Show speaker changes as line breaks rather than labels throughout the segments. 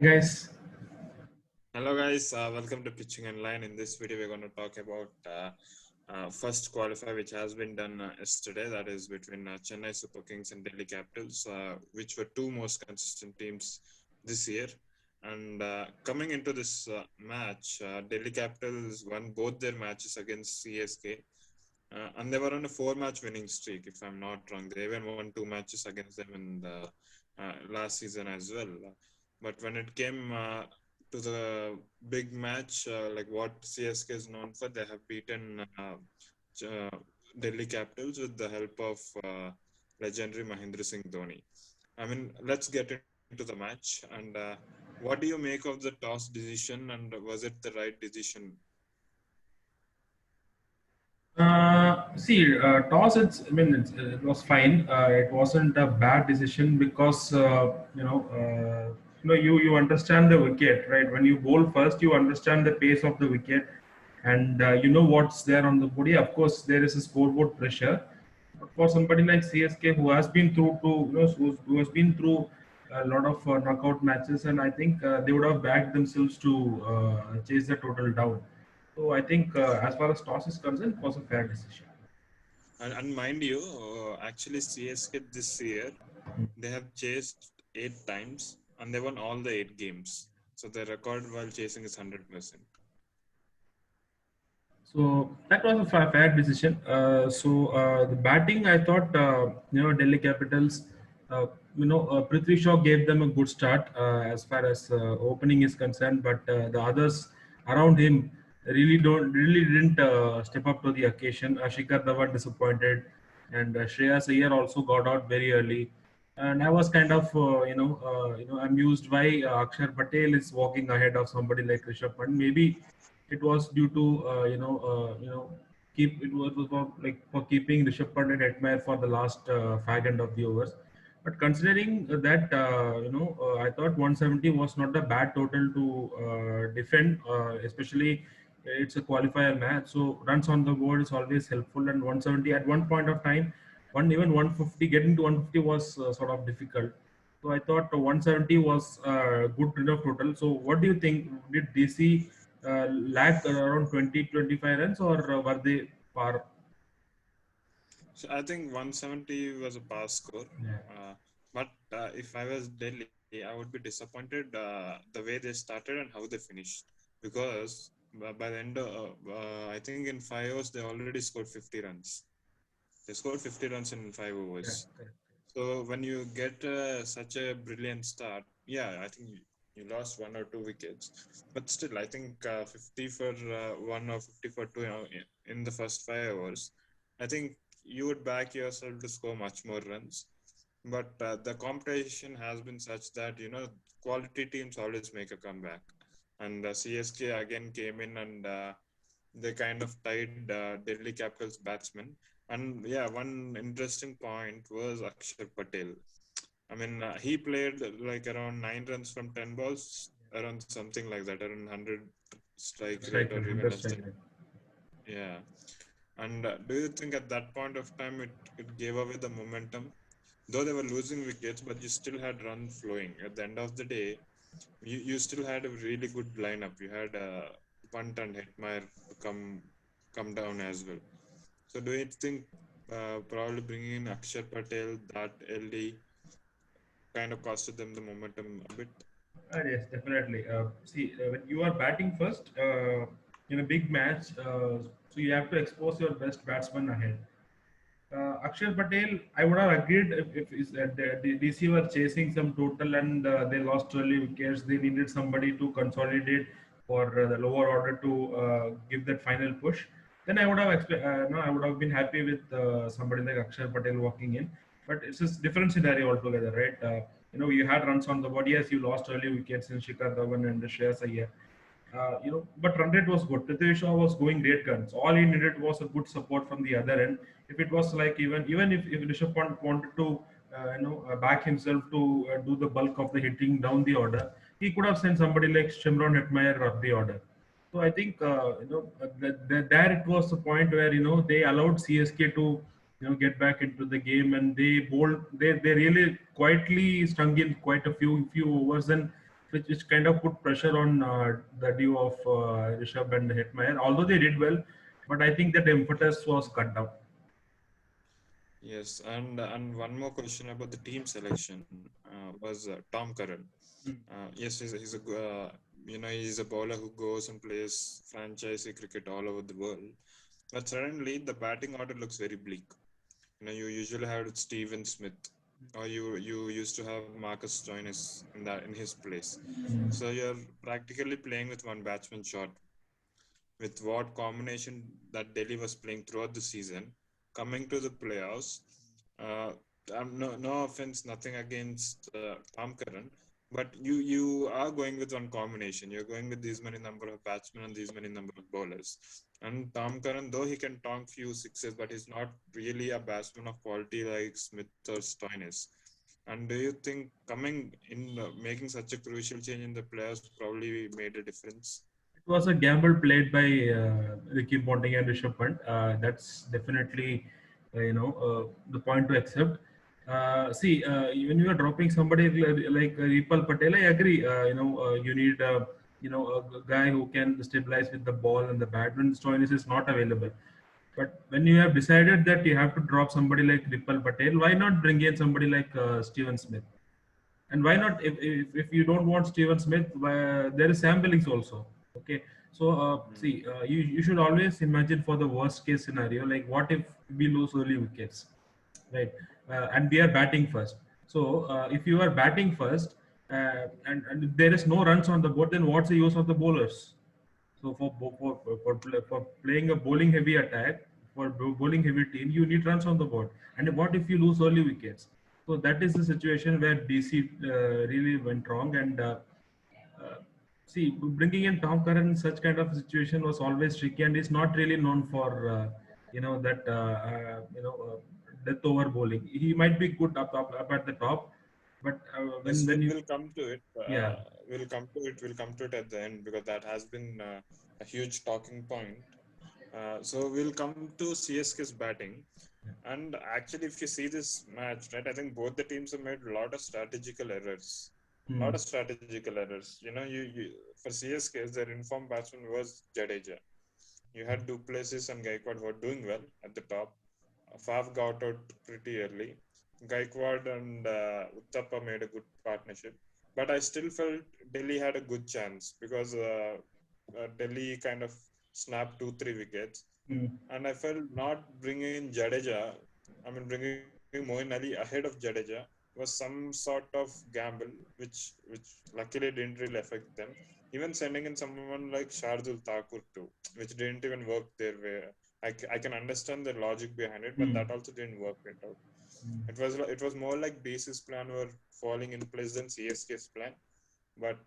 Guys.
Hello guys, welcome to Pitching and Line. In this video, we're going to talk about first qualifier, which has been done yesterday. That is between Chennai Super Kings and Delhi Capitals, which were two most consistent teams this year. And coming into this match, Delhi Capitals won both their matches against CSK, and they were on a 4-match winning streak, if I'm not wrong. They even won 2 matches against them in the last season as well. But when it came to the big match, like what CSK is known for, they have beaten Delhi Capitals with the help of legendary Mahendra Singh Dhoni. I mean, let's get into the match. And what do you make of the toss decision, and was it the right decision?
Toss. It was fine. It wasn't a bad decision because you understand the wicket, right? When you bowl first, you understand the pace of the wicket, and you know what's there on the body. Of course, there is a scoreboard pressure. But for somebody like CSK who has been through who has been through a lot of knockout matches, and I think they would have backed themselves to chase the total down. So I think as far as toss is concerned, it was a fair decision.
And mind you, actually CSK this year, they have chased 8 times and they won all the 8 games. So their record while chasing is 100%.
So that was a fair decision. The batting, I thought, Delhi Capitals, Prithvi Shaw gave them a good start as far as opening is concerned, but the others around him really didn't step up to the occasion. Shikhar Dhawan disappointed, and Shreyas Iyer also got out very early. And I was kind of, amused why Akshar Patel is walking ahead of somebody like Rishabh Pant. Maybe it was due to keep it was for keeping Rishabh Pant and admire for the last fag end of the overs. But considering that I thought 170 was not a bad total to defend, especially it's a qualifier match. So runs on the board is always helpful, and 170 at one point of time, even 150 getting to 150 was sort of difficult. So I thought 170 was good enough total. So what do you think? Did DC lack around 20-25 runs, or were they par?
So I think 170 was a pass score.
Yeah.
But if I was Delhi, I would be disappointed the way they started and how they finished. Because by the end, I think in 5 overs, they already scored 50 runs. They scored 50 runs in 5 overs.
Correct.
So when you get such a brilliant start, yeah, I think you lost 1 or 2 wickets, but still, I think 50 for 1 or 50 for 2 in the first 5 overs, I think you would back yourself to score much more runs. But the competition has been such that quality teams always make a comeback, and CSK again came in and they kind of tied Delhi Capitals batsmen. And yeah, one interesting point was Akshar Patel. I mean, he played like around 9 runs from 10 balls, around something like that, around 100 strike rate
Strike
or
rate,
even
100
less
strike
than.
rate.
Yeah. And do you think at that point of time it gave away the momentum? Though they were losing wickets, but you still had run flowing. At the end of the day, you still had a really good lineup. You had Punt and Hetmeyer to come down as well. So do you think probably bringing in Akshar Patel, that LD, kind of costed them the momentum a bit?
Yes, definitely. When you are batting first in a big match, so you have to expose your best batsman ahead. Akshay Patel, I would have agreed if the DC were chasing some total and they lost early wickets, they needed somebody to consolidate for the lower order to give that final push. Then I would have no, I would have been happy with somebody like Akshay Patel walking in. But it's a different scenario altogether, right? You had runs on the body as you lost early wickets in Shikhar Dhawan and Shreyas Iyer. But run rate was good. Prithvi Shaw was going great guns. All he needed was a good support from the other end. If it was like even if Rishabh Pant wanted to back himself to do the bulk of the hitting down the order, he could have sent somebody like Shimron Hetmeyer up the order. So I think there it was the point where they allowed CSK to get back into the game, and they really quietly strung in quite a few overs. And which kind of put pressure on the duo of Rishabh and Hetmeyer. Although they did well, but I think that impetus was cut down.
Yes, and one more question about the team selection was Tom Curran. Yes, he's a bowler who goes and plays franchise cricket all over the world. But suddenly the batting order looks very bleak. You usually have Steven Smith, or you used to have Marcus Stoinis in his place. So you're practically playing with one batsman short. With what combination that Delhi was playing throughout the season, coming to the playoffs, uh, no offense, nothing against Tom Curran, but you are going with one combination. You're going with these many number of batsmen and these many number of bowlers. And Tom Curran, though he can tonk few sixes, but he's not really a batsman of quality like Smith or Stoinis. And do you think coming in making such a crucial change in the players probably made a difference?
It was a gamble played by Ricky Ponting and Rishabh Pant. That's definitely, the point to accept. See, when you are dropping somebody like Ripal Patel, I agree. You need a guy who can stabilize with the ball and the bat when Stoinis is not available. But when you have decided that you have to drop somebody like Ripal Patel, why not bring in somebody like Steven Smith? And why not, if you don't want Steven Smith, there is Sam Billings also. Okay, so see, you should always imagine for the worst case scenario, like what if we lose early wickets, right? And we are batting first. So if you are batting first, and if there is no runs on the board, then what's the use of the bowlers? So for playing a bowling heavy attack, for bowling heavy team, you need runs on the board. And what if you lose early wickets? So that is the situation where DC really went wrong. And uh, see, bringing in Tom Curran in such kind of situation was always tricky, and he's not really known for that death over bowling. He might be good up at the top, but
Yes,
when you
we'll come to it.
yeah.
We'll come to it. We'll come to it at the end because that has been a huge talking point. So we'll come to CSK's batting. And actually, if you see this match, right, I think both the teams have made a lot of strategical errors. A
Hmm.
lot of strategical errors. You for CSK, their informed batsman was Jadeja. You had Duplessis and Gaikwad who were doing well at the top. Faf got out pretty early. Gaikwad and Uttappa made a good partnership. But I still felt Delhi had a good chance because Delhi kind of snapped 2-3 wickets.
Hmm.
And I felt not bringing in Jadeja, I mean, bringing Moin Ali ahead of Jadeja was some sort of gamble, which luckily didn't really affect them. Even sending in someone like Shardul Thakur too, which didn't even work their way. I can understand the logic behind it, but
Hmm.
that also didn't work it out. It was more like DC's plan were falling in place than CSK's plan. But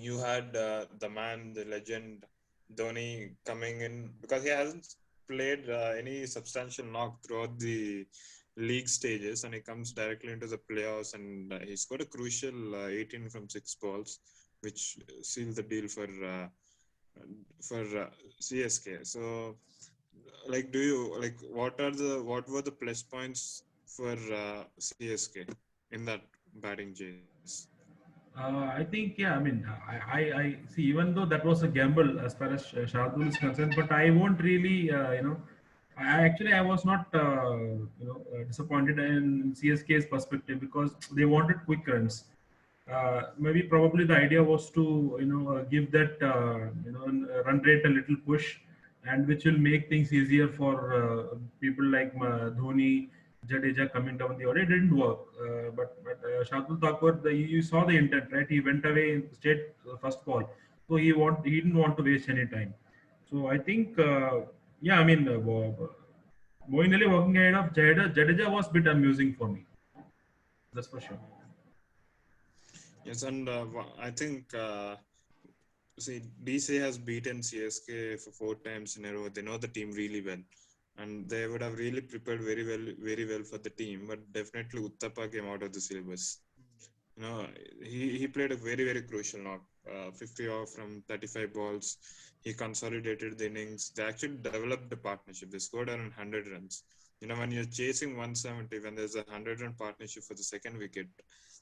you had the man, the legend, Dhoni coming in because he hasn't played any substantial knock throughout the league stages, and he comes directly into the playoffs, and he scored a crucial 18 from 6 balls, which sealed the deal for CSK. So, like, do you like what were the plus points for CSK in that batting chase?
I think, yeah. I mean, I see. Even though that was a gamble as far as Shardul is concerned, but I won't really, I was not, disappointed in CSK's perspective because they wanted quick runs. Maybe probably the idea was to give that run rate a little push, and which will make things easier for people like Dhoni, Jadeja coming down the order. It didn't work, but Shardul Thakur, you saw the intent, right? He went away straight first ball, so he didn't want to waste any time. So I think, yeah, I mean, Moin Ali walking ahead of Jadeja was a bit amusing for me. That's for sure.
Yes, and I think see DC has beaten CSK for 4 times in a row. They know the team really well, and they would have really prepared very well for the team. But definitely Uttapa came out of the syllabus. He played a very crucial knock. 50 off from 35 balls. He consolidated the innings. They actually developed the partnership. They scored around 100 runs. When you're chasing 170, when there's a 100-run partnership for the second wicket,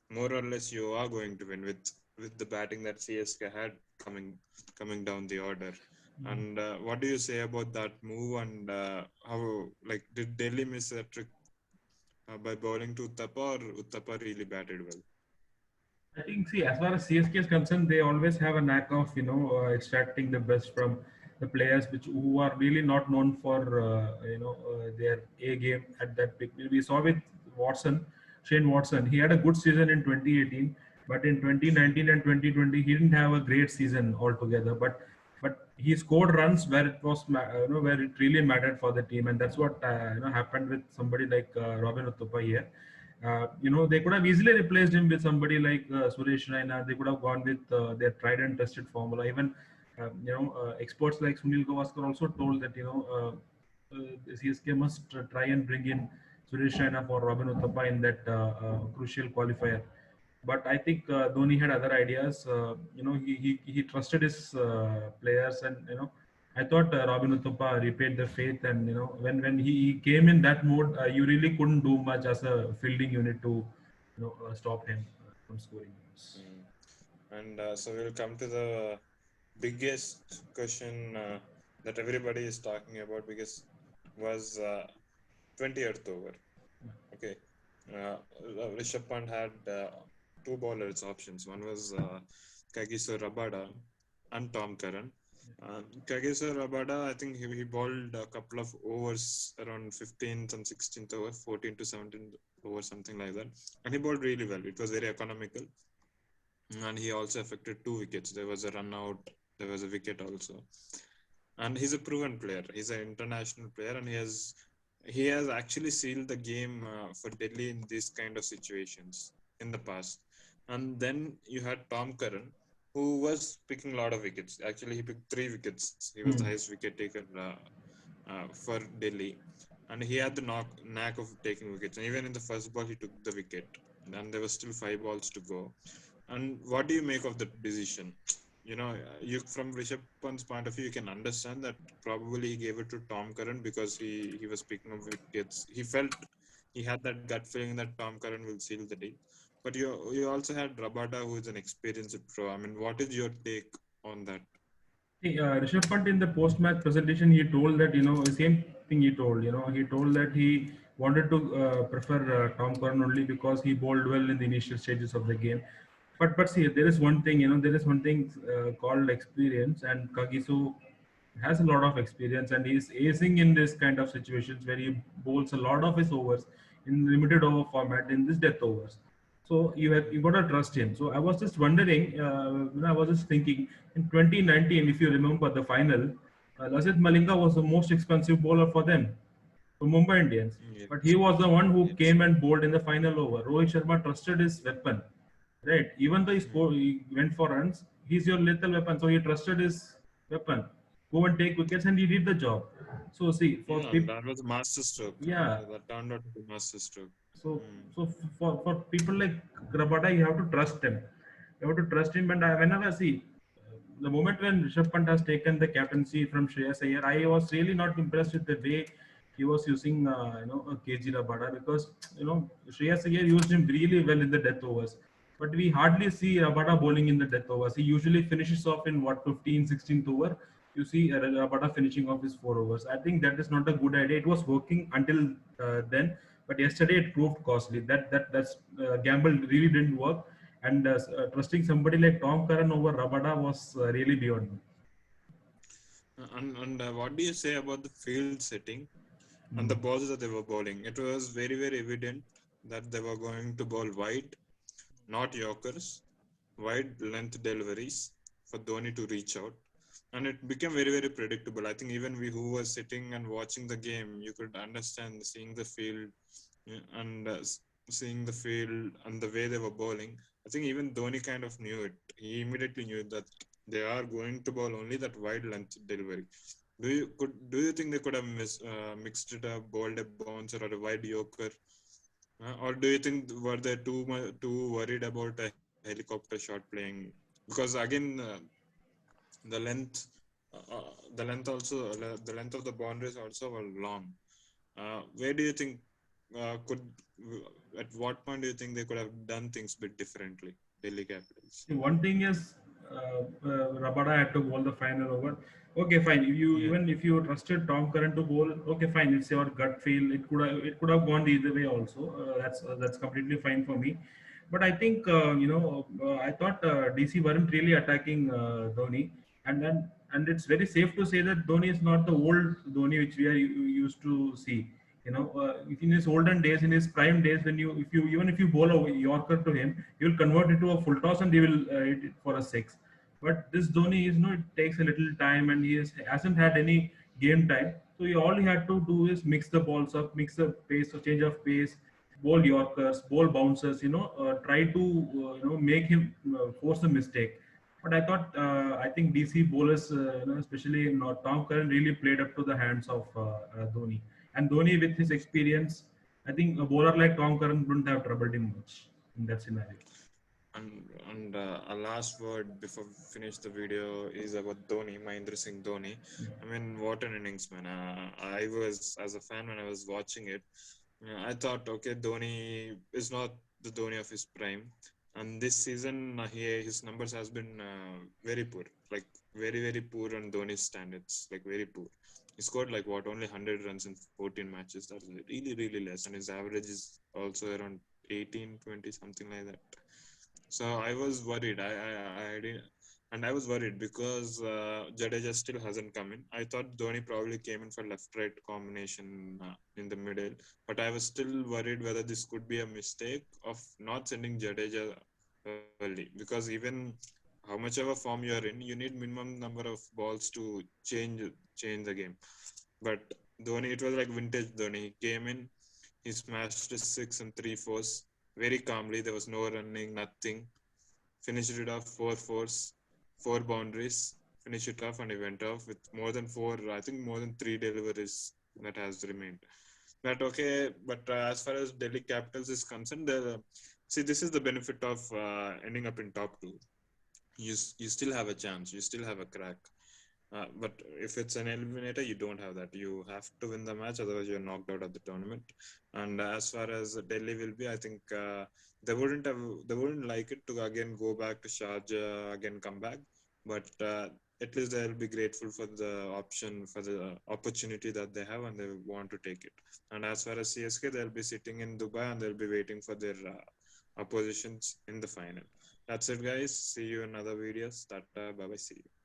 more or less you are going to win with the batting that CSK had coming down the order. And what do you say about that move, and how, like, did Delhi miss a trick by bowling to Uttapa, or Uttapa really batted well?
I think, see, as far as CSK is concerned, they always have a knack of, extracting the best from the players which who are really not known for, their A game at that big. We saw with Watson, Shane Watson. He had a good season in 2018, but in 2019 and 2020, he didn't have a great season altogether. But he scored runs where it was, where it really mattered for the team, and that's what happened with somebody like Robin Uthappa here. They could have easily replaced him with somebody like Suresh Raina. They could have gone with their tried and tested formula. Even experts like Sunil Gavaskar also told that CSK must try and bring in Suresh Raina for Robin Uthappa in that crucial qualifier. But I think Dhoni had other ideas. He trusted his players, and I thought Robin Uthappa repaid the faith, and when he came in that mode, you really couldn't do much as a fielding unit to stop him from scoring runs.
Mm. And so we'll come to the biggest question that everybody is talking about, because was 20th over. Okay. Rishabh Pant had two bowlers options. One was Kagiso Rabada and Tom Curran. Kagiso Rabada, I think he bowled a couple of overs around 15th and 16th over, 14 to 17th over, something like that. And he bowled really well. It was very economical. And he also affected two wickets. There was a run out, there was a wicket also. And he's a proven player. He's an international player, and he has actually sealed the game for Delhi in these kind of situations in the past. And then you had Tom Curran, who was picking a lot of wickets. Actually, he picked 3 wickets. He was the highest wicket taker for Delhi, and he had the knack of taking wickets. And even in the first ball, he took the wicket, and there were still 5 balls to go. And what do you make of the decision? You, from Rishabh Pant's point of view, you can understand that probably he gave it to Tom Curran because he was picking up wickets. He felt, he had that gut feeling that Tom Curran will seal the deal. But you also had Rabada, who is an experienced pro. I mean, what is your take on that?
Hey, Rishabh Pant in the post-match presentation, he told that the same thing he told. He told that he wanted to prefer Tom Curran only because he bowled well in the initial stages of the game. But see, there is one thing. There is one thing called experience, and Kagiso has a lot of experience, and he's acing in this kind of situations where he bowls a lot of his overs in limited over format in this death overs. So you got to trust him. So I was just wondering, I was just thinking in 2019, if you remember the final, Lasith Malinga was the most expensive bowler for them, for Mumbai Indians. But he
Yes,
was the one who
yes.
came and bowled in the final over. Rohit Sharma trusted his weapon, right? Even though
Mm.
he went for runs, he's your lethal weapon. So he trusted his weapon. Go and take wickets, and he did the job. So see, for
Yeah, and
people,
that was a master stroke.
yeah.
That turned out to be master stroke.
So,
Mm.
for people like Grabada, you have to trust him. You have to trust him. And whenever I see the moment when Rishabh Pant has taken the captaincy from Shreyas Iyer, I was really not impressed with the way he was using, KG Rabada, because Shreyas Iyer used him really well in the death overs. But we hardly see Rabada bowling in the death overs. He usually finishes off in what 15, 16th over. You see Rabada finishing off his 4 overs. I think that is not a good idea. It was working until then, but yesterday it proved costly. That's gamble really didn't work, and trusting somebody like Tom Curran over Rabada was really beyond me.
And what do you say about the field setting and the balls that they were bowling? It was very, very evident that they were going to bowl wide, not Yorkers, wide length deliveries for Dhoni to reach out. And it became very, very predictable. I think even we who were sitting and watching the game, you could understand seeing the field, and seeing the field and the way they were bowling. I think even Dhoni kind of knew it. He immediately knew that they are going to bowl only that wide length delivery. Do you think they could have mixed it up, bowled a bouncer or a wide yorker, or do you think were they too worried about a helicopter shot playing? Because again, the length, the length of the boundaries also were long. Where do you think could at what point do you think they could have done things a bit differently? Delhi Capitals.
See, one thing is, Rabada had to bowl the final over. Okay, fine. If you
Yeah.
even if you trusted Tom Curran to bowl, okay, fine. It's your gut feel. It could have gone either way also. That's completely fine for me. But I think I thought DC weren't really attacking Dhoni, and it's very safe to say that Dhoni is not the old Dhoni which we are used to see. In his olden days, in his prime days, when you if you even if you bowl a Yorker to him, he will convert into a full toss and he will hit it for a six. But this Dhoni is, it takes a little time and hasn't had any game time. So all he had to do is mix the balls up, mix the pace, or change of pace, bowl Yorkers, bowl bouncers. Try to make him force a mistake. But I think DC bowlers, especially Tom Curran, really played up to the hands of Dhoni. And Dhoni, with his experience, I think a bowler like Tom Curran wouldn't have troubled him much in that scenario.
And a last word before we finish the video is about Dhoni, Mahendra Singh Dhoni.
Yeah.
I mean, what an innings, man! I was, as a fan, when I was watching it, I thought, okay, Dhoni is not the Dhoni of his prime, and this season his numbers has been very poor, like very poor on Dhoni's standards, like very poor. He scored like what, only 100 runs in 14 matches. That's really less, and his average is also around 18, 20, something like that. So I was worried. I didn't, and I was worried because Jadeja still hasn't come in. I thought Dhoni probably came in for left-right combination in the middle, but I was still worried whether this could be a mistake of not sending Jadeja early, because even how much of a form you are in, you need minimum number of balls to change the game. But Dhoni, it was like vintage Dhoni. He came in, he smashed his six and three fours very calmly. There was no running, nothing. Finished it off four fours, four boundaries. Finished it off, and he went off with more than four. I think more than three deliveries that has remained. But okay, but as far as Delhi Capitals is concerned, see, this is the benefit of ending up in top two. You still have a chance. You still have a crack. But if it's an eliminator, you don't have that. You have to win the match, otherwise you're knocked out of the tournament. And as far as Delhi will be, I think they wouldn't like it to again go back to Sharjah, again come back. But at least they'll be grateful for the option, for the opportunity that they have, and they want to take it. And as far as CSK, they'll be sitting in Dubai and they'll be waiting for their oppositions in the final. That's it, guys. See you in other videos. Tata, bye bye. See you.